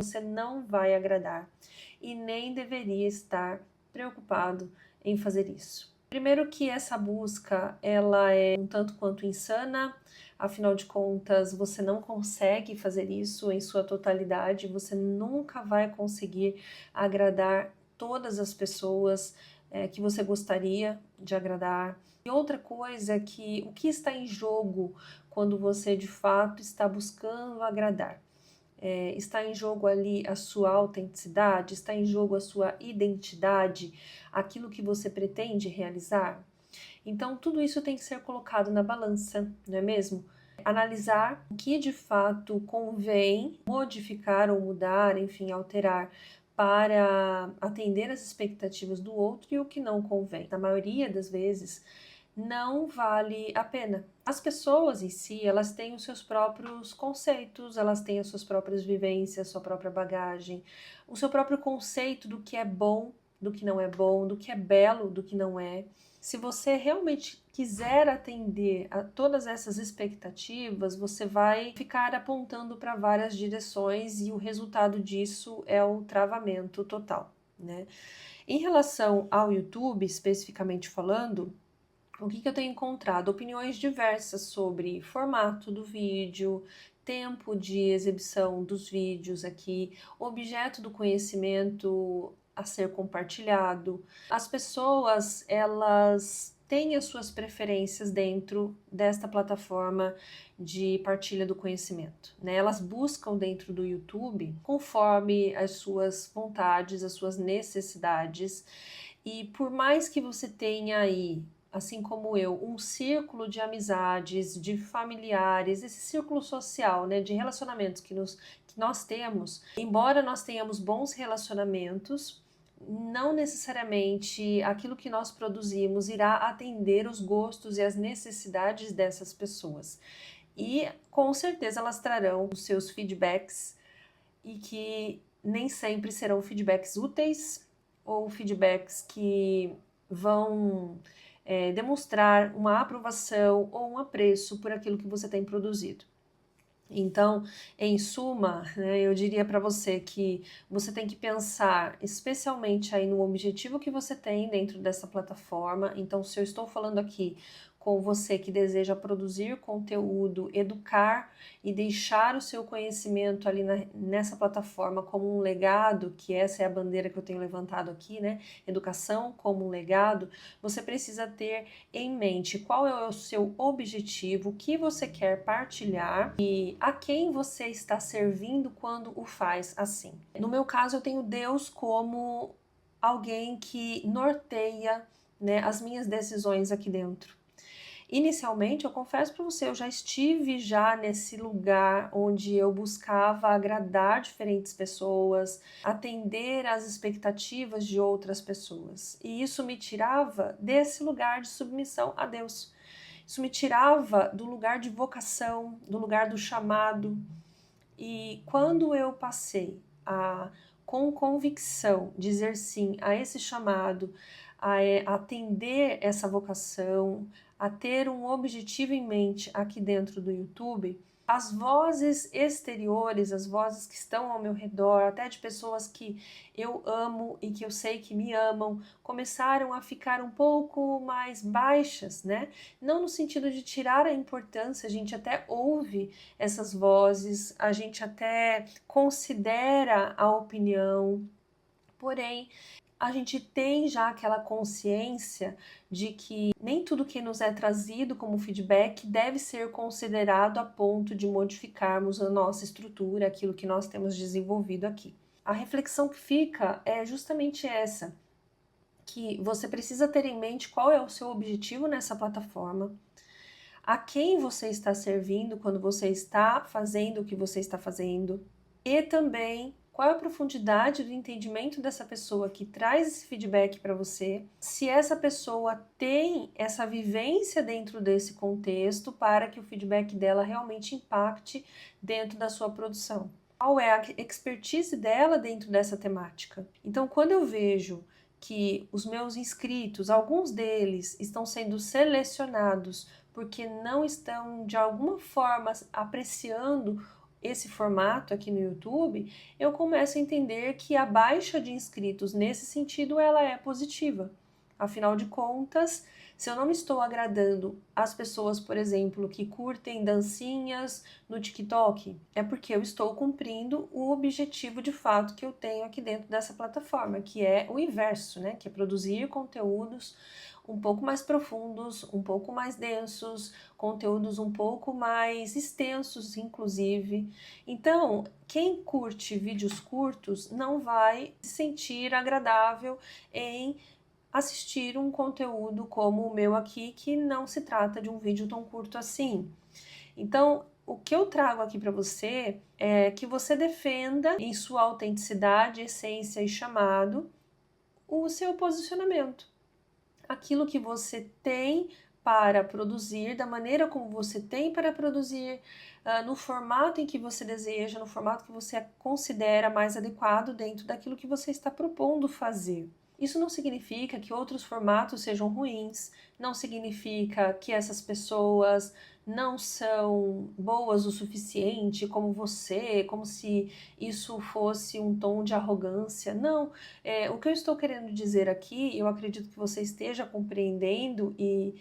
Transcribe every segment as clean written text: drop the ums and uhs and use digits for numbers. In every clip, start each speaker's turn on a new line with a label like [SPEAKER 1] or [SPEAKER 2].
[SPEAKER 1] você não vai agradar e nem deveria estar preocupado em fazer isso. Primeiro que essa busca, ela é um tanto quanto insana, afinal de contas, você não consegue fazer isso em sua totalidade, você nunca vai conseguir agradar todas as pessoas que você gostaria de agradar. E outra coisa é que o que está em jogo quando você de fato está buscando agradar? Está em jogo ali a sua autenticidade, está em jogo a sua identidade, aquilo que você pretende realizar. Então, tudo isso tem que ser colocado na balança, não é mesmo? Analisar o que de fato convém modificar ou mudar, enfim, alterar para atender às expectativas do outro e o que não convém. Na maioria das vezes, não vale a pena. As pessoas em si, elas têm os seus próprios conceitos, elas têm as suas próprias vivências, sua própria bagagem, o seu próprio conceito do que é bom, do que não é bom, do que é belo, do que não é. Se você realmente quiser atender a todas essas expectativas, você vai ficar apontando para várias direções e o resultado disso é o travamento total, né? Em relação ao YouTube, especificamente falando, o que eu tenho encontrado? Opiniões diversas sobre formato do vídeo, tempo de exibição dos vídeos aqui, objeto do conhecimento a ser compartilhado. As pessoas, elas têm as suas preferências dentro desta plataforma de partilha do conhecimento, né? Elas buscam dentro do YouTube conforme as suas vontades, as suas necessidades. E por mais que você tenha aí, assim como eu, um círculo de amizades, de familiares, esse círculo social, né, de relacionamentos que nós temos, embora nós tenhamos bons relacionamentos, não necessariamente aquilo que nós produzimos irá atender os gostos e as necessidades dessas pessoas. E com certeza elas trarão os seus feedbacks e que nem sempre serão feedbacks úteis ou feedbacks que vão demonstrar uma aprovação ou um apreço por aquilo que você tem produzido. Então, em suma, né, eu diria para você que você tem que pensar especialmente aí no objetivo que você tem dentro dessa plataforma. Então, se eu estou falando aqui com você que deseja produzir conteúdo, educar e deixar o seu conhecimento ali nessa plataforma como um legado, que essa é a bandeira que eu tenho levantado aqui, né? Educação como um legado, você precisa ter em mente qual é o seu objetivo, o que você quer partilhar e a quem você está servindo quando o faz assim. No meu caso, eu tenho Deus como alguém que norteia, né, as minhas decisões aqui dentro. Inicialmente, eu confesso para você, eu já estive nesse lugar onde eu buscava agradar diferentes pessoas, atender às expectativas de outras pessoas. E isso me tirava desse lugar de submissão a Deus. Isso me tirava do lugar de vocação, do lugar do chamado. E quando eu passei a, com convicção, dizer sim a esse chamado, a atender essa vocação, a ter um objetivo em mente aqui dentro do YouTube, as vozes exteriores, as vozes que estão ao meu redor, até de pessoas que eu amo e que eu sei que me amam, começaram a ficar um pouco mais baixas, né? Não no sentido de tirar a importância, a gente até ouve essas vozes, a gente até considera a opinião, porém, a gente tem já aquela consciência de que nem tudo que nos é trazido como feedback deve ser considerado a ponto de modificarmos a nossa estrutura, aquilo que nós temos desenvolvido aqui. A reflexão que fica é justamente essa, que você precisa ter em mente qual é o seu objetivo nessa plataforma, a quem você está servindo quando você está fazendo o que você está fazendo, e também qual é a profundidade do entendimento dessa pessoa que traz esse feedback para você, se essa pessoa tem essa vivência dentro desse contexto para que o feedback dela realmente impacte dentro da sua produção. Qual é a expertise dela dentro dessa temática? Então, quando eu vejo que os meus inscritos, alguns deles estão sendo selecionados porque não estão de alguma forma apreciando esse formato aqui no YouTube, eu começo a entender que a baixa de inscritos nesse sentido ela é positiva. Afinal de contas, se eu não estou agradando as pessoas, por exemplo, que curtem dancinhas no TikTok, é porque eu estou cumprindo o objetivo de fato que eu tenho aqui dentro dessa plataforma, que é o inverso, né? Que é produzir conteúdos um pouco mais profundos, um pouco mais densos, conteúdos um pouco mais extensos, inclusive. Então, quem curte vídeos curtos não vai se sentir agradável em assistir um conteúdo como o meu aqui, que não se trata de um vídeo tão curto assim. Então, o que eu trago aqui para você é que você defenda em sua autenticidade, essência e chamado o seu posicionamento. Aquilo que você tem para produzir, da maneira como você tem para produzir, no formato em que você deseja, no formato que você considera mais adequado dentro daquilo que você está propondo fazer. Isso não significa que outros formatos sejam ruins, não significa que essas pessoas não são boas o suficiente como você, como se isso fosse um tom de arrogância. Não, o que eu estou querendo dizer aqui, eu acredito que você esteja compreendendo e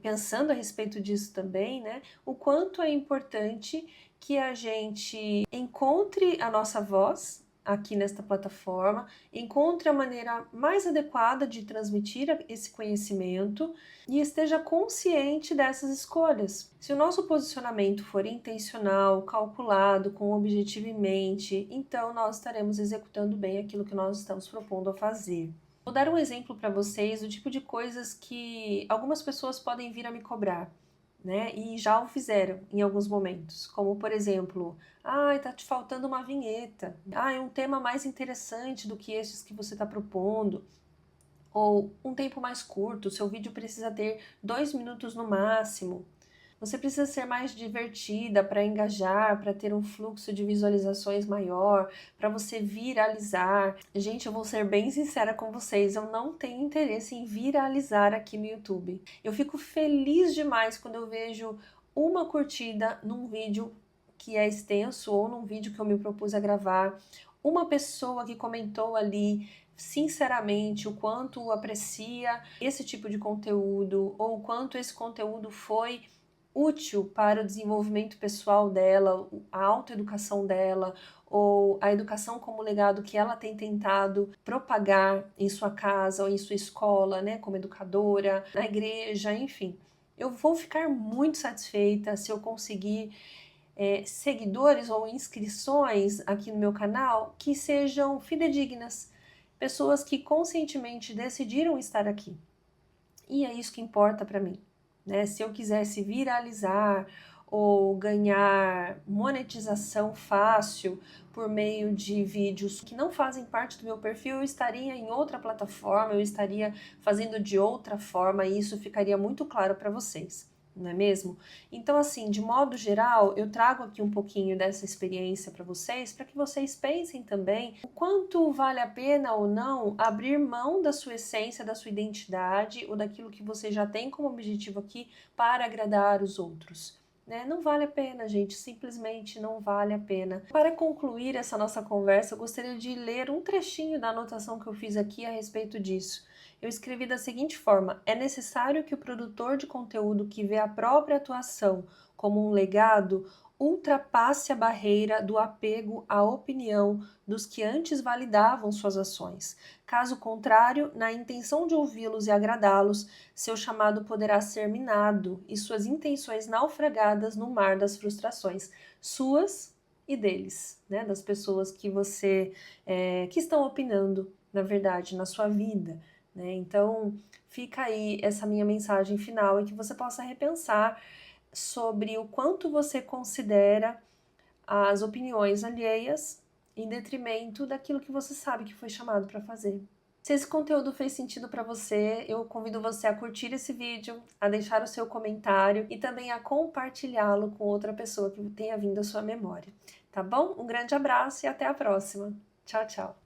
[SPEAKER 1] pensando a respeito disso também, né? O quanto é importante que a gente encontre a nossa voz aqui nesta plataforma, encontre a maneira mais adequada de transmitir esse conhecimento e esteja consciente dessas escolhas. Se o nosso posicionamento for intencional, calculado, com o objetivo em mente, então nós estaremos executando bem aquilo que nós estamos propondo a fazer. Vou dar um exemplo para vocês do tipo de coisas que algumas pessoas podem vir a me cobrar, né? E já o fizeram em alguns momentos, como por exemplo, tá te faltando uma vinheta, é um tema mais interessante do que esses que você está propondo, ou um tempo mais curto, seu vídeo precisa ter 2 minutos no máximo. Você precisa ser mais divertida para engajar, para ter um fluxo de visualizações maior, para você viralizar. Gente, eu vou ser bem sincera com vocês, eu não tenho interesse em viralizar aqui no YouTube. Eu fico feliz demais quando eu vejo uma curtida num vídeo que é extenso ou num vídeo que eu me propus a gravar, uma pessoa que comentou ali sinceramente o quanto aprecia esse tipo de conteúdo ou o quanto esse conteúdo foi útil para o desenvolvimento pessoal dela, a autoeducação dela, ou a educação como legado que ela tem tentado propagar em sua casa ou em sua escola, né, como educadora, na igreja, enfim. Eu vou ficar muito satisfeita se eu conseguir seguidores ou inscrições aqui no meu canal que sejam fidedignas, pessoas que conscientemente decidiram estar aqui. E é isso que importa para mim. Né? Se eu quisesse viralizar ou ganhar monetização fácil por meio de vídeos que não fazem parte do meu perfil, eu estaria em outra plataforma, eu estaria fazendo de outra forma e isso ficaria muito claro para vocês. Não é mesmo? Então, assim, de modo geral, eu trago aqui um pouquinho dessa experiência para que vocês pensem também o quanto vale a pena ou não abrir mão da sua essência, da sua identidade ou daquilo que você já tem como objetivo aqui para agradar os outros. Né? Não vale a pena, gente, simplesmente não vale a pena. Para concluir essa nossa conversa, eu gostaria de ler um trechinho da anotação que eu fiz aqui a respeito disso. Eu escrevi da seguinte forma: é necessário que o produtor de conteúdo que vê a própria atuação como um legado ultrapasse a barreira do apego à opinião dos que antes validavam suas ações. Caso contrário, na intenção de ouvi-los e agradá-los, seu chamado poderá ser minado e suas intenções naufragadas no mar das frustrações, suas e deles, né? Das pessoas que que estão opinando, na verdade, na sua vida. Né? Então, fica aí essa minha mensagem final e que você possa repensar sobre o quanto você considera as opiniões alheias em detrimento daquilo que você sabe que foi chamado para fazer. Se esse conteúdo fez sentido para você, eu convido você a curtir esse vídeo, a deixar o seu comentário e também a compartilhá-lo com outra pessoa que tenha vindo à sua memória. Tá bom? Um grande abraço e até a próxima. Tchau, tchau.